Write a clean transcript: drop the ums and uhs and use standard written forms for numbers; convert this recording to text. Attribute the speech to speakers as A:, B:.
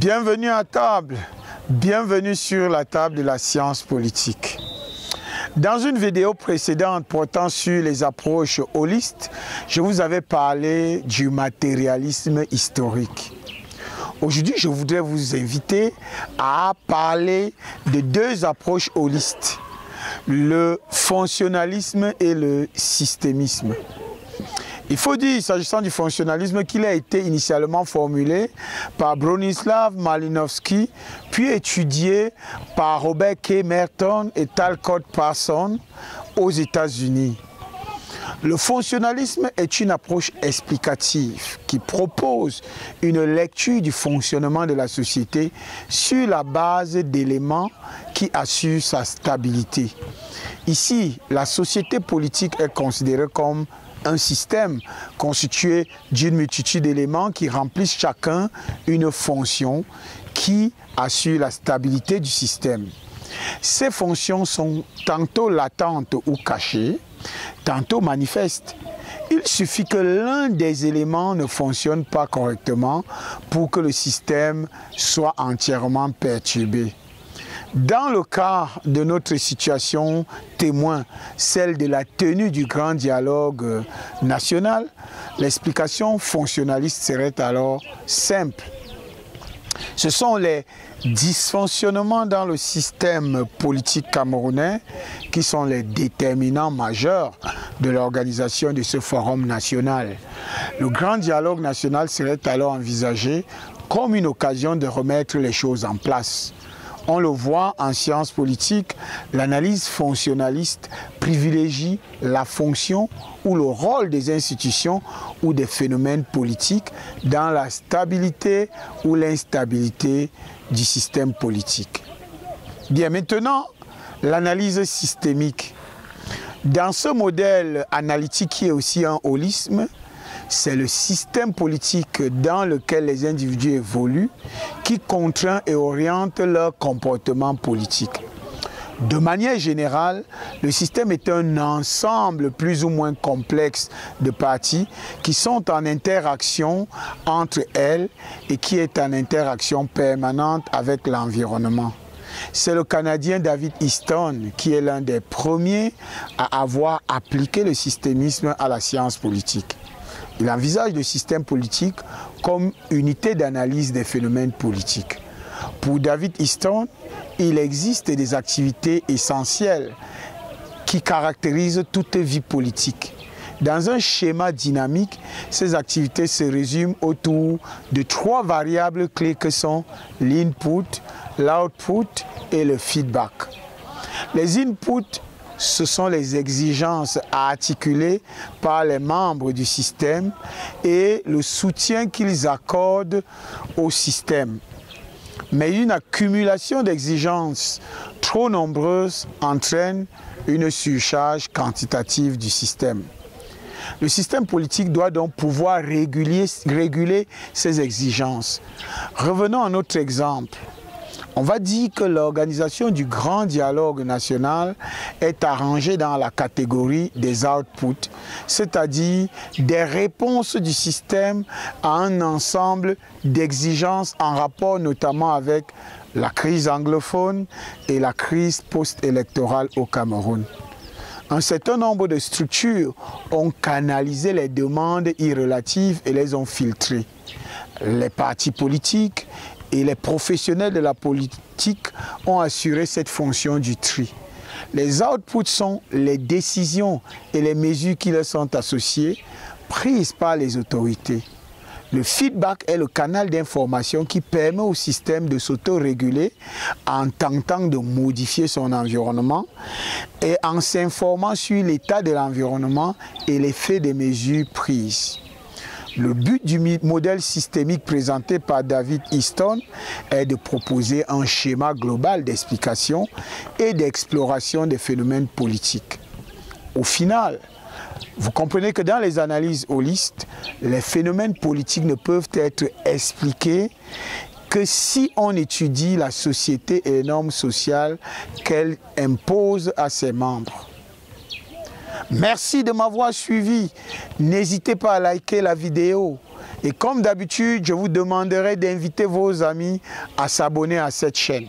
A: Bienvenue à table, bienvenue sur la table de la science politique. Dans une vidéo précédente portant sur les approches holistes, je vous avais parlé du matérialisme historique. Aujourd'hui, je voudrais vous inviter à parler de deux approches holistes, le fonctionnalisme et le systémisme. Il faut dire, s'agissant du fonctionnalisme, qu'il a été initialement formulé par Bronislaw Malinowski, puis étudié par Robert K. Merton et Talcott Parsons aux États-Unis. Le fonctionnalisme est une approche explicative qui propose une lecture du fonctionnement de la société sur la base d'éléments qui assurent sa stabilité. Ici, la société politique est considérée comme un système constitué d'une multitude d'éléments qui remplissent chacun une fonction qui assure la stabilité du système. Ces fonctions sont tantôt latentes ou cachées, tantôt manifestes. Il suffit que l'un des éléments ne fonctionne pas correctement pour que le système soit entièrement perturbé. Dans le cas de notre situation témoin, celle de la tenue du grand dialogue national, l'explication fonctionnaliste serait alors simple. Ce sont les dysfonctionnements dans le système politique camerounais qui sont les déterminants majeurs de l'organisation de ce forum national. Le grand dialogue national serait alors envisagé comme une occasion de remettre les choses en place. On le voit en sciences politiques, l'analyse fonctionnaliste privilégie la fonction ou le rôle des institutions ou des phénomènes politiques dans la stabilité ou l'instabilité du système politique. Bien, maintenant, l'analyse systémique. Dans ce modèle analytique qui est aussi un holisme, c'est le système politique dans lequel les individus évoluent qui contraint et oriente leur comportement politique. De manière générale, le système est un ensemble plus ou moins complexe de parties qui sont en interaction entre elles et qui est en interaction permanente avec l'environnement. C'est le Canadien David Easton qui est l'un des premiers à avoir appliqué le systémisme à la science politique. Il envisage le système politique comme unité d'analyse des phénomènes politiques. Pour David Easton, il existe des activités essentielles qui caractérisent toute vie politique. Dans un schéma dynamique, ces activités se résument autour de trois variables clés que sont l'input, l'output et le feedback. Les inputs, ce sont les exigences à articuler par les membres du système et le soutien qu'ils accordent au système. Mais une accumulation d'exigences trop nombreuses entraîne une surcharge quantitative du système. Le système politique doit donc pouvoir réguler ces exigences. Revenons à notre exemple. On va dire que l'organisation du grand dialogue national est arrangée dans la catégorie des outputs, c'est-à-dire des réponses du système à un ensemble d'exigences en rapport notamment avec la crise anglophone et la crise post-électorale au Cameroun. Un certain nombre de structures ont canalisé les demandes irrelatives et les ont filtrées. Les partis politiques et les professionnels de la politique ont assuré cette fonction du tri. Les outputs sont les décisions et les mesures qui leur sont associées, prises par les autorités. Le feedback est le canal d'information qui permet au système de s'autoréguler en tentant de modifier son environnement et en s'informant sur l'état de l'environnement et l'effet des mesures prises. Le but du modèle systémique présenté par David Easton est de proposer un schéma global d'explication et d'exploration des phénomènes politiques. Au final, vous comprenez que dans les analyses holistes, les phénomènes politiques ne peuvent être expliqués que si on étudie la société et les normes sociales qu'elle impose à ses membres. Merci de m'avoir suivi. N'hésitez pas à liker la vidéo. Et comme d'habitude, je vous demanderai d'inviter vos amis à s'abonner à cette chaîne.